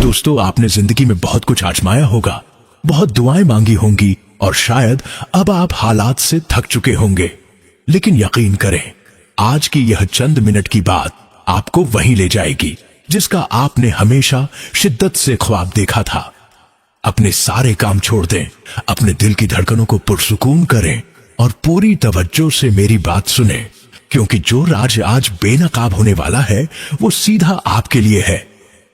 दोस्तों, आपने जिंदगी में बहुत कुछ आजमाया होगा, बहुत दुआएं मांगी होंगी और शायद अब आप हालात से थक चुके होंगे, लेकिन यकीन करें, आज की यह चंद मिनट की बात आपको वहीं ले जाएगी जिसका आपने हमेशा शिद्दत से ख्वाब देखा था। अपने सारे काम छोड़ दें, अपने दिल की धड़कनों को पुरसुकून करें और पूरी तवज्जो से मेरी बात सुने, क्योंकि जो राज आज बेनकाब होने वाला है वो सीधा आपके लिए है।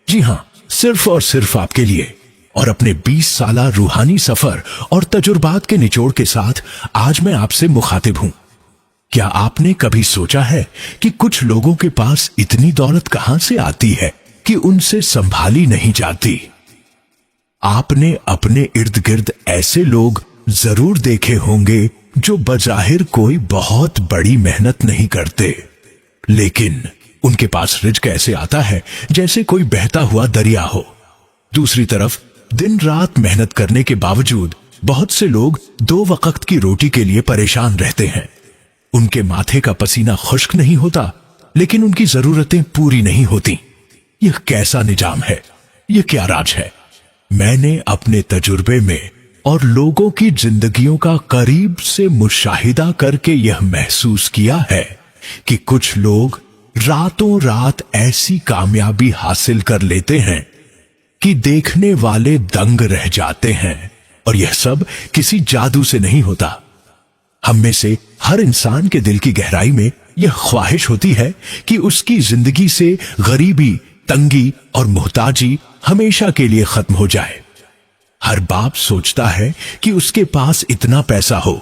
जी हां, सिर्फ और सिर्फ आपके लिए। और अपने 20 साला रूहानी सफर और तजुर्बात के निचोड़ के साथ आज मैं आपसे मुखातिब हूं। क्या आपने कभी सोचा है कि कुछ लोगों के पास इतनी दौलत कहां से आती है कि उनसे संभाली नहीं जाती? आपने अपने इर्द गिर्द ऐसे लोग जरूर देखे होंगे जो बजाहिर कोई बहुत बड़ी मेहनत नहीं करते, लेकिन उनके पास रिज्क ऐसे आता है जैसे कोई बहता हुआ दरिया हो। दूसरी तरफ दिन रात मेहनत करने के बावजूद बहुत से लोग 2 वक्त की रोटी के लिए परेशान रहते हैं। उनके माथे का पसीना खुश्क नहीं होता, लेकिन उनकी जरूरतें पूरी नहीं होती। यह कैसा निजाम है? यह क्या राज है? मैंने अपने तजुर्बे में और लोगों की जिंदगियों का करीब से मुशाहिदा करके यह महसूस किया है कि कुछ लोग रातों रात ऐसी कामयाबी हासिल कर लेते हैं कि देखने वाले दंग रह जाते हैं, और यह सब किसी जादू से नहीं होता। हम में से हर इंसान के दिल की गहराई में यह ख्वाहिश होती है कि उसकी जिंदगी से गरीबी, तंगी और मोहताजी हमेशा के लिए खत्म हो जाए। हर बाप सोचता है कि उसके पास इतना पैसा हो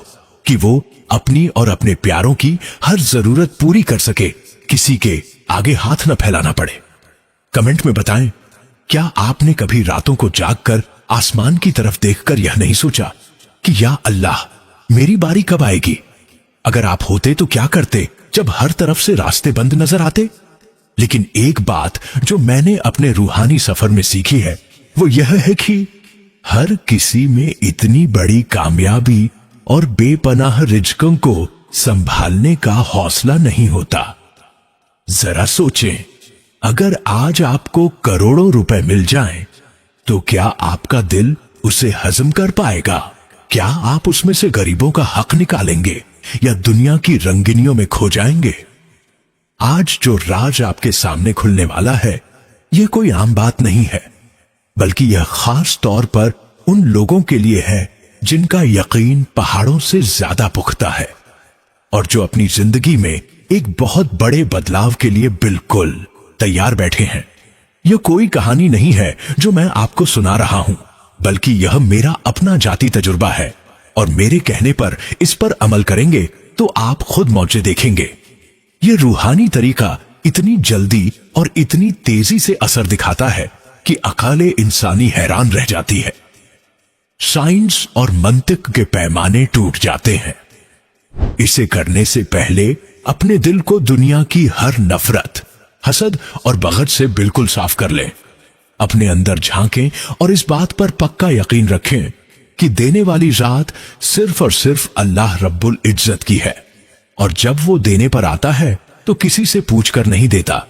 कि वो अपनी और अपने प्यारों की हर जरूरत पूरी कर सके, किसी के आगे हाथ न फैलाना पड़े। कमेंट में बताएं, क्या आपने कभी रातों को जागकर आसमान की तरफ देखकर यह नहीं सोचा कि या अल्लाह, मेरी बारी कब आएगी? अगर आप होते तो क्या करते जब हर तरफ से रास्ते बंद नजर आते? लेकिन एक बात जो मैंने अपने रूहानी सफर में सीखी है वो यह है कि हर किसी में इतनी बड़ी कामयाबी और बेपनाह रिज्कों को संभालने का हौसला नहीं होता। जरा सोचें, अगर आज आपको करोड़ों रुपए मिल जाएं, तो क्या आपका दिल उसे हजम कर पाएगा? क्या आप उसमें से गरीबों का हक निकालेंगे या दुनिया की रंगीनियों में खो जाएंगे? आज जो राज आपके सामने खुलने वाला है, यह कोई आम बात नहीं है, बल्कि यह खास तौर पर उन लोगों के लिए है जिनका यकीन पहाड़ों से ज्यादा पुख्ता है और जो अपनी जिंदगी में एक बहुत बड़े बदलाव के लिए बिल्कुल तैयार बैठे हैं। यह कोई कहानी नहीं है जो मैं आपको सुना रहा हूं, बल्कि यह मेरा अपना जाती तजुर्बा है, और मेरे कहने पर इस पर अमल करेंगे तो आप खुद मौजे देखेंगे। यह रूहानी तरीका इतनी जल्दी और इतनी तेजी से असर दिखाता है कि अकाले इंसानी हैरान रह जाती है। साइंस और मंतिक के पैमाने टूट जाते हैं। इसे करने से पहले अपने दिल को दुनिया की हर नफरत, हसद और बग़ज़ से बिल्कुल साफ कर लें। अपने अंदर झांकें और इस बात पर पक्का यकीन रखें कि देने वाली जात सिर्फ और सिर्फ अल्लाह रब्बुल इज्जत की है, और जब वो देने पर आता है तो किसी से पूछकर नहीं देता।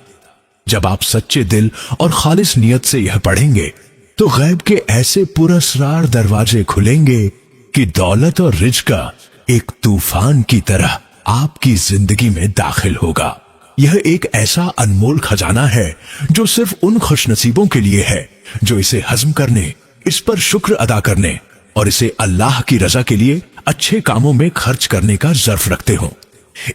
जब आप सच्चे दिल और खालिस नियत से यह पढ़ेंगे तो गैब के ऐसे पुरस्रार दरवाजे खुलेंगे कि दौलत और रिज्क का एक तूफान की तरह आपकी जिंदगी में दाखिल होगा। यह एक ऐसा अनमोल खजाना है जो सिर्फ उन खुशनसीबों के लिए है जो इसे हजम करने, इस पर शुक्र अदा करने और इसे अल्लाह की रजा के लिए अच्छे कामों में खर्च करने का ज़र्फ रखते हो।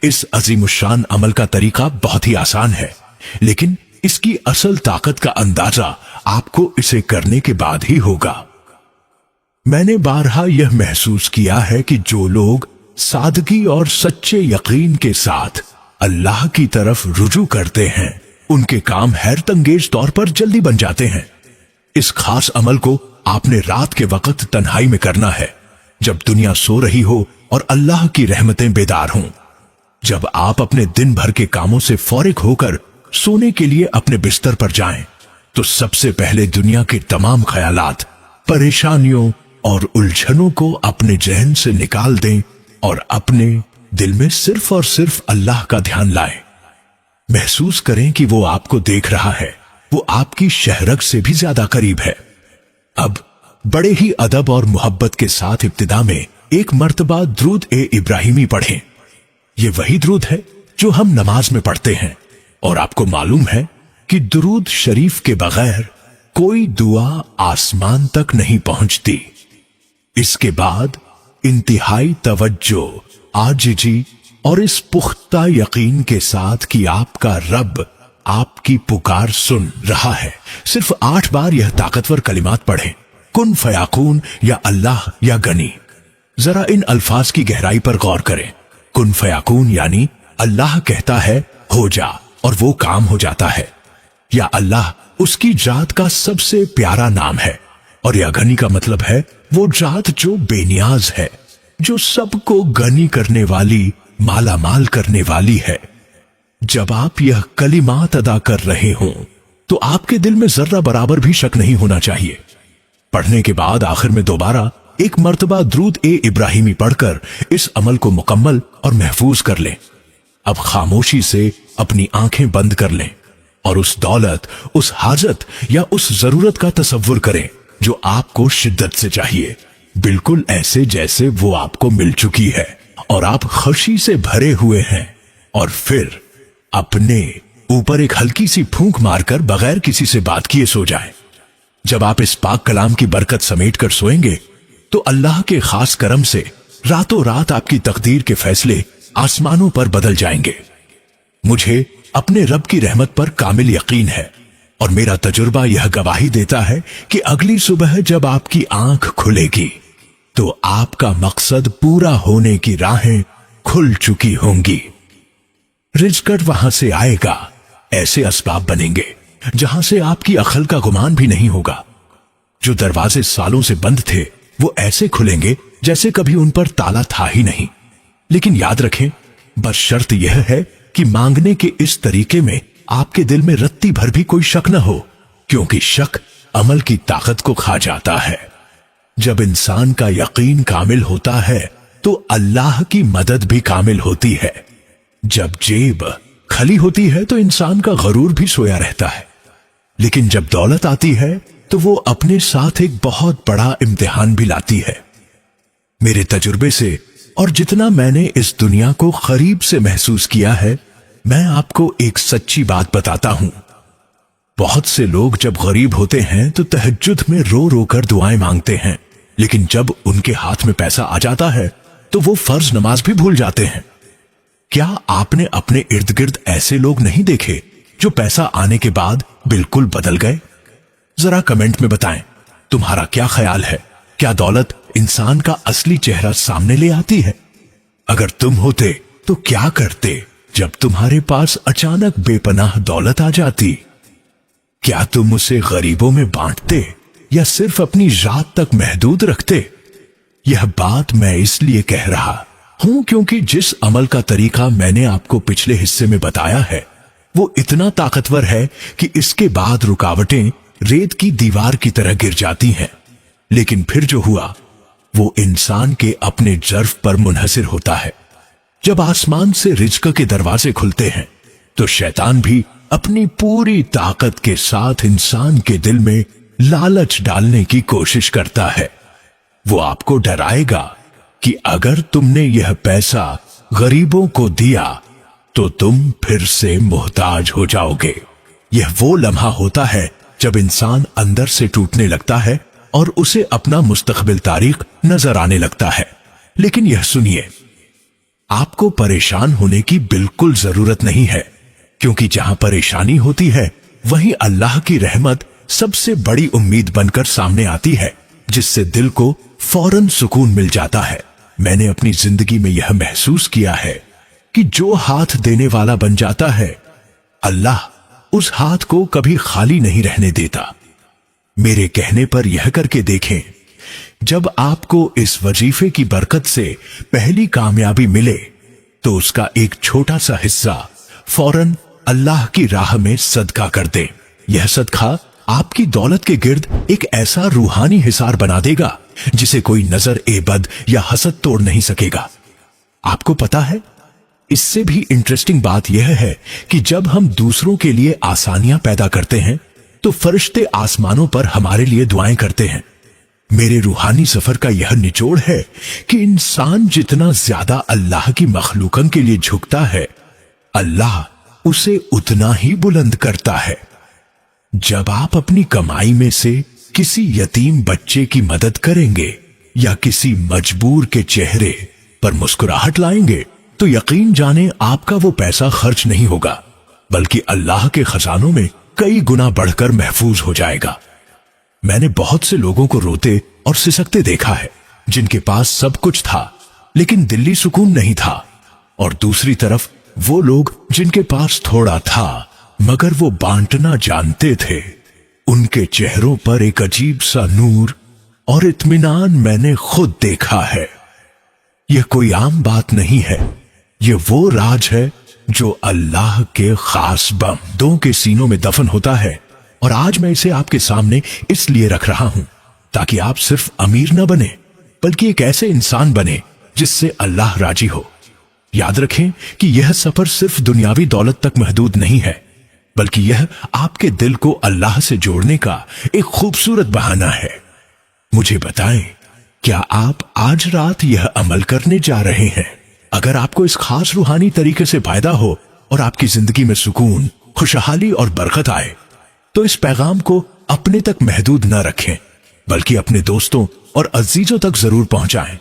इस अजीमुशान अमल का तरीका बहुत ही आसान है, लेकिन इसकी असल ताकत का अंदाजा आपको इसे करने के बाद ही होगा। मैंने बारहा यह महसूस किया है कि जो लोग सादगी और सच्चे यकीन के साथ अल्लाह की तरफ रुजू करते हैं, उनके काम हैरत अंगेज तौर पर जल्दी बन जाते हैं। इस खास अमल को आपने रात के वक्त तन्हाई में करना है, जब दुनिया सो रही हो और अल्लाह की रहमतें बेदार हों। जब आप अपने दिन भर के कामों से फौरिग होकर सोने के लिए अपने बिस्तर पर जाएं, तो सबसे पहले दुनिया के तमाम ख्यालात, परेशानियों और उलझनों को अपने जहन से निकाल दें और अपने दिल में सिर्फ और सिर्फ अल्लाह का ध्यान लाएं। महसूस करें कि वो आपको देख रहा है, वो आपकी शहरग से भी ज्यादा करीब है। अब बड़े ही अदब और मोहब्बत के साथ इब्तिदा में एक मर्तबा दुरूद ए इब्राहिमी पढ़ें। ये वही दुरूद है जो हम नमाज में पढ़ते हैं, और आपको मालूम है कि दुरूद शरीफ के बगैर कोई दुआ आसमान तक नहीं पहुंचती। इसके बाद इंतहाई तवज्जो, आजिजी और इस पुख्ता यकीन के साथ कि आपका रब आपकी पुकार सुन रहा है, सिर्फ 8 बार यह ताकतवर कलिमात पढ़ें, कुन फयाकून या अल्लाह या गनी। जरा इन अल्फाज की गहराई पर गौर करें। कुन फयाकून यानी अल्लाह कहता है हो जा और वो काम हो जाता है, या अल्लाह उसकी जात का सबसे प्यारा नाम है, और या गनी का मतलब है वो जात जो बेनियाज है, जो सबको गनी करने वाली, माला माल करने वाली है। जब आप यह कलिमात अदा कर रहे हों तो आपके दिल में जर्रा बराबर भी शक नहीं होना चाहिए। पढ़ने के बाद आखिर में दोबारा एक मर्तबा दुरूद ए इब्राहिमी पढ़कर इस अमल को मुकम्मल और महफूज कर लें। अब खामोशी से अपनी आंखें बंद कर लें और उस दौलत, उस हाजत या उस जरूरत का तसव्वुर करें जो आपको शिद्दत से चाहिए, बिल्कुल ऐसे जैसे वो आपको मिल चुकी है और आप खुशी से भरे हुए हैं। और फिर अपने ऊपर एक हल्की सी फूंक मारकर बगैर किसी से बात किए सो जाएं। जब आप इस पाक कलाम की बरकत समेट कर सोएंगे तो अल्लाह के खास करम से रातों रात आपकी तकदीर के फैसले आसमानों पर बदल जाएंगे। मुझे अपने रब की रहमत पर कामिल यकीन है और मेरा तजुर्बा यह गवाही देता है कि अगली सुबह जब आपकी आंख खुलेगी तो आपका मकसद पूरा होने की राहें खुल चुकी होंगी। रिज़्क़ वहां से आएगा, ऐसे असबाब बनेंगे जहां से आपकी अक्ल का गुमान भी नहीं होगा। जो दरवाजे सालों से बंद थे वो ऐसे खुलेंगे जैसे कभी उन पर ताला था ही नहीं। लेकिन याद रखें, बस शर्त यह है कि मांगने के इस तरीके में आपके दिल में रत्ती भर भी कोई शक न हो, क्योंकि शक अमल की ताकत को खा जाता है। जब इंसान का यकीन कामिल होता है तो अल्लाह की मदद भी कामिल होती है। जब जेब खाली होती है तो इंसान का गरूर भी सोया रहता है, लेकिन जब दौलत आती है तो वो अपने साथ एक बहुत बड़ा इम्तिहान भी लाती है। मेरे तजुर्बे से और जितना मैंने इस दुनिया को करीब से महसूस किया है, मैं आपको एक सच्ची बात बताता हूं। बहुत से लोग जब गरीब होते हैं तो तहज्जुद में रो रो कर दुआएं मांगते हैं, लेकिन जब उनके हाथ में पैसा आ जाता है तो वो फर्ज नमाज भी भूल जाते हैं। क्या आपने अपने इर्द गिर्द ऐसे लोग नहीं देखे जो पैसा आने के बाद बिल्कुल बदल गए? जरा कमेंट में बताएं, तुम्हारा क्या ख्याल है? क्या दौलत इंसान का असली चेहरा सामने ले आती है? अगर तुम होते तो क्या करते जब तुम्हारे पास अचानक बेपनाह दौलत आ जाती? क्या तुम उसे गरीबों में बांटते या सिर्फ अपनी जात तक महदूद रखते? यह बात मैं इसलिए कह रहा हूं क्योंकि जिस अमल का तरीका मैंने आपको पिछले हिस्से में बताया है वो इतना ताकतवर है कि इसके बाद रुकावटें रेत की दीवार की तरह गिर जाती हैं। लेकिन फिर जो हुआ वो इंसान के अपने जर्फ पर मुनहसिर होता है। जब आसमान से रिज़्क़ के दरवाजे खुलते हैं तो शैतान भी अपनी पूरी ताकत के साथ इंसान के दिल में लालच डालने की कोशिश करता है। वो आपको डराएगा कि अगर तुमने यह पैसा गरीबों को दिया तो तुम फिर से मोहताज हो जाओगे। यह वो लम्हा होता है जब इंसान अंदर से टूटने लगता है और उसे अपना मुस्तकबिल तारीख नजर आने लगता है। लेकिन यह सुनिए, आपको परेशान होने की बिल्कुल जरूरत नहीं है, क्योंकि जहां परेशानी होती है वहीं अल्लाह की रहमत सबसे बड़ी उम्मीद बनकर सामने आती है, जिससे दिल को फौरन सुकून मिल जाता है। मैंने अपनी जिंदगी में यह महसूस किया है कि जो हाथ देने वाला बन जाता है, अल्लाह उस हाथ को कभी खाली नहीं रहने देता। मेरे कहने पर यह करके देखें, जब आपको इस वजीफे की बरकत से पहली कामयाबी मिले तो उसका एक छोटा सा हिस्सा फौरन अल्लाह की राह में सदका कर दे। यह सदका आपकी दौलत के गिर्द एक ऐसा रूहानी हिसार बना देगा जिसे कोई नजर ए बद या हसद तोड़ नहीं सकेगा। आपको पता है, इससे भी इंटरेस्टिंग बात यह है कि जब हम दूसरों के लिए आसानियां पैदा करते हैं तो फरिश्ते आसमानों पर हमारे लिए दुआएं करते हैं। मेरे रूहानी सफर का यह निचोड़ है कि इंसान जितना ज्यादा अल्लाह की मखलूकन के लिए झुकता है, अल्लाह उसे उतना ही बुलंद करता है। जब आप अपनी कमाई में से किसी यतीम बच्चे की मदद करेंगे या किसी मजबूर के चेहरे पर मुस्कुराहट लाएंगे, तो यकीन जाने आपका वो पैसा खर्च नहीं होगा, बल्कि अल्लाह के खजानों में कई गुना बढ़कर महफूज हो जाएगा। मैंने बहुत से लोगों को रोते और सिसकते देखा है, जिनके पास सब कुछ था लेकिन दिल्ली सुकून नहीं था, और दूसरी तरफ वो लोग जिनके पास थोड़ा था मगर वो बांटना जानते थे। उनके चेहरों पर एक अजीब सा नूर और इत्मीनान मैंने खुद देखा है। यह कोई आम बात नहीं है, यह वो राज है जो अल्लाह के खास बंदों के सीनों में दफन होता है, और आज मैं इसे आपके सामने इसलिए रख रहा हूं ताकि आप सिर्फ अमीर न बने, बल्कि एक ऐसे इंसान बने जिससे अल्लाह राजी हो। याद रखें कि यह सफर सिर्फ दुनियावी दौलत तक महदूद नहीं है, बल्कि यह आपके दिल को अल्लाह से जोड़ने का एक खूबसूरत बहाना है। मुझे बताएं, क्या आप आज रात यह अमल करने जा रहे हैं? अगर आपको इस खास रूहानी तरीके से फायदा हो और आपकी जिंदगी में सुकून, खुशहाली और बरकत आए, तो इस पैगाम को अपने तक महदूद न रखें, बल्कि अपने दोस्तों और अजीजों तक जरूर पहुंचाएं,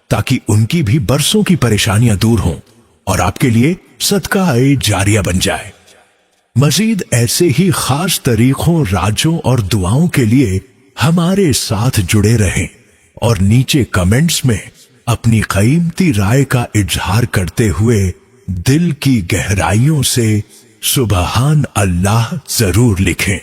ताकि उनकी भी बरसों की परेशानियां दूर हों और आपके लिए सदका-ए जारिया बन जाए। मजीद ऐसे ही खास तरीकों, राजों और दुआओं के लिए हमारे साथ जुड़े रहें और नीचे कमेंट्स में अपनी कीमती राय का इजहार करते हुए दिल की गहराइयों से सुबहान अल्लाह जरूर लिखें।